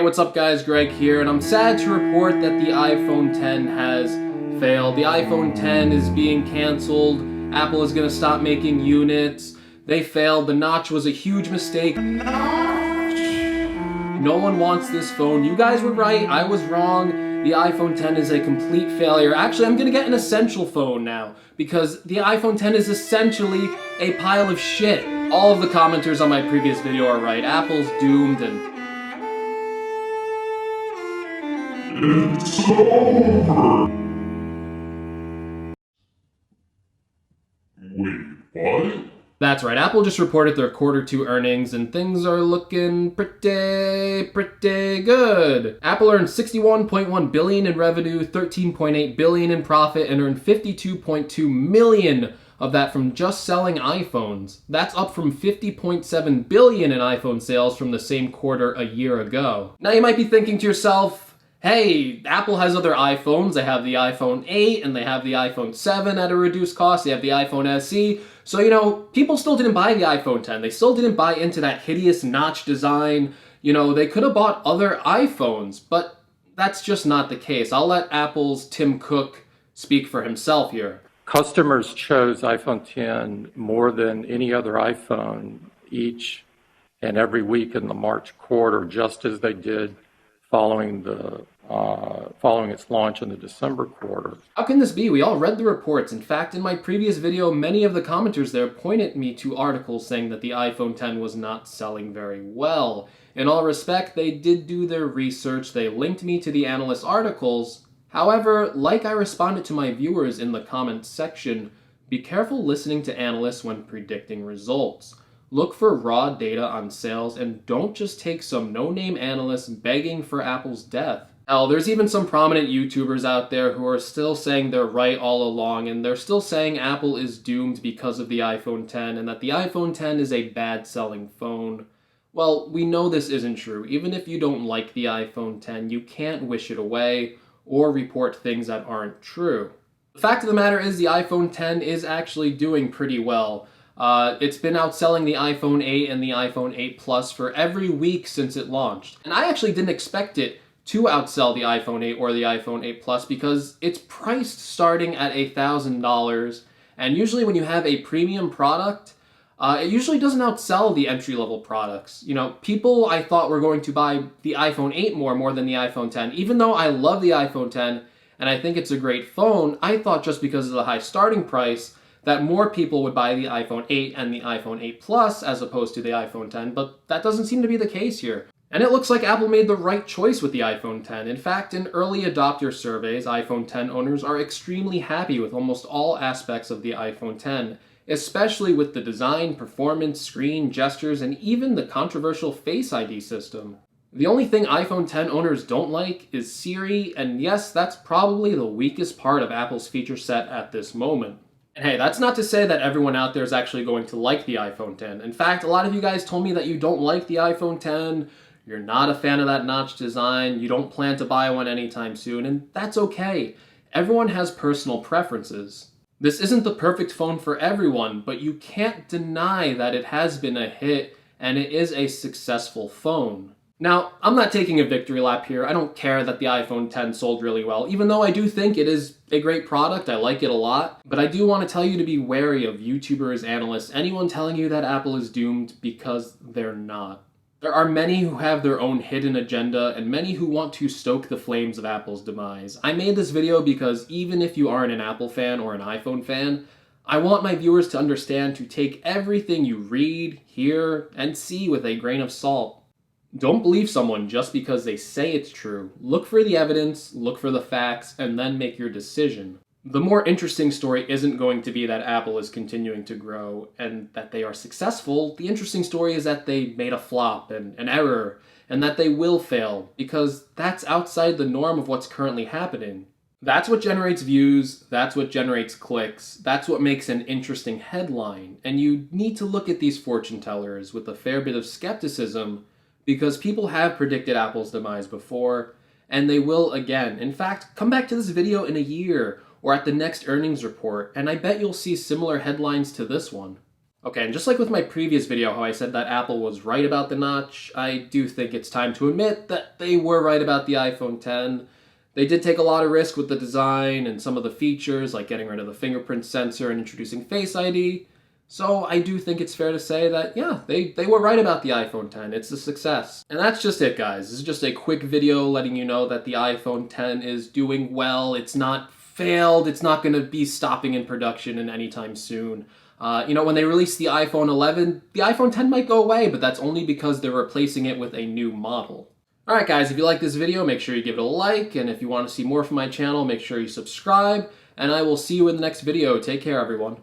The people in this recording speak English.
Hey, what's up guys, Greg here, and I'm sad to report that the iPhone X has failed. The iPhone X is being canceled. Apple is going to stop making units. They failed. The notch was a huge mistake. No one wants this phone. You guys were right, I was wrong. The iPhone X is a complete failure. Actually, I'm going to get an essential phone now, because the iPhone X is essentially a pile of shit. All of the commenters on my previous video are right. Apple's doomed and it's over! Wait, what? That's right, Apple just reported their Q2 earnings and things are looking pretty good. Apple earned $61.1 billion in revenue, $13.8 billion in profit, and earned $52.2 million of that from just selling iPhones. That's up from $50.7 billion in iPhone sales from the same quarter a year ago. Now you might be thinking to yourself, hey, Apple has other iPhones. They have the iPhone 8 and they have the iPhone 7 at a reduced cost. They have the iPhone SE. So, people still didn't buy the iPhone X. They still didn't buy into that hideous notch design. They could have bought other iPhones, but that's just not the case. I'll let Apple's Tim Cook speak for himself here. Customers chose iPhone X more than any other iPhone each and every week in the March quarter, just as they did following its launch in the December quarter. How can this be? We all read the reports. In fact, in my previous video, many of the commenters there pointed me to articles saying that the iPhone X was not selling very well. In all respect, they did do their research. They linked me to the analyst articles. However, like I responded to my viewers in the comments section, be careful listening to analysts when predicting results. Look for raw data on sales and don't just take some no-name analysts begging for Apple's death. Hell, there's even some prominent YouTubers out there who are still saying they're right all along, and they're still saying Apple is doomed because of the iPhone X and that the iPhone X is a bad-selling phone. Well, we know this isn't true. Even if you don't like the iPhone X, you can't wish it away or report things that aren't true. The fact of the matter is the iPhone X is actually doing pretty well. It's been outselling the iPhone 8 and the iPhone 8 Plus for every week since it launched. And I actually didn't expect it to outsell the iPhone 8 or the iPhone 8 Plus because it's priced starting at $1,000. And usually when you have a premium product, it usually doesn't outsell the entry-level products. People I thought were going to buy the iPhone 8 more than the iPhone X. Even though I love the iPhone X and I think it's a great phone, I thought just because of the high starting price that more people would buy the iPhone 8 and the iPhone 8 Plus as opposed to the iPhone X, but that doesn't seem to be the case here. And it looks like Apple made the right choice with the iPhone X. In fact, in early adopter surveys, iPhone X owners are extremely happy with almost all aspects of the iPhone X, especially with the design, performance, screen, gestures, and even the controversial Face ID system. The only thing iPhone X owners don't like is Siri, and yes, that's probably the weakest part of Apple's feature set at this moment. And hey, that's not to say that everyone out there is actually going to like the iPhone X. In fact, a lot of you guys told me that you don't like the iPhone X, you're not a fan of that notch design, you don't plan to buy one anytime soon, and that's okay. Everyone has personal preferences. This isn't the perfect phone for everyone, but you can't deny that it has been a hit and it is a successful phone. Now, I'm not taking a victory lap here. I don't care that the iPhone X sold really well, even though I do think it is a great product. I like it a lot. But I do want to tell you to be wary of YouTubers, analysts, anyone telling you that Apple is doomed, because they're not. There are many who have their own hidden agenda and many who want to stoke the flames of Apple's demise. I made this video because even if you aren't an Apple fan or an iPhone fan, I want my viewers to understand to take everything you read, hear, and see with a grain of salt. Don't believe someone just because they say it's true. Look for the evidence, look for the facts, and then make your decision. The more interesting story isn't going to be that Apple is continuing to grow and that they are successful. The interesting story is that they made a flop and an error, and that they will fail, because that's outside the norm of what's currently happening. That's what generates views, that's what generates clicks, that's what makes an interesting headline, and you need to look at these fortune tellers with a fair bit of skepticism, because people have predicted Apple's demise before, and they will again. In fact, come back to this video in a year or at the next earnings report, and I bet you'll see similar headlines to this one. Okay, and just like with my previous video, how I said that Apple was right about the notch, I do think it's time to admit that they were right about the iPhone 10. They did take a lot of risk with the design and some of the features, like getting rid of the fingerprint sensor and introducing Face ID. So I do think it's fair to say that, yeah, they were right about the iPhone 10. It's a success. And that's just it, guys. This is just a quick video letting you know that the iPhone 10 is doing well. It's not failed. It's not going to be stopping in production in anytime soon. When they release the iPhone 11, the iPhone 10 might go away, but that's only because they're replacing it with a new model. Alright guys, if you like this video, make sure you give it a like, and if you want to see more from my channel, make sure you subscribe, and I will see you in the next video. Take care, everyone.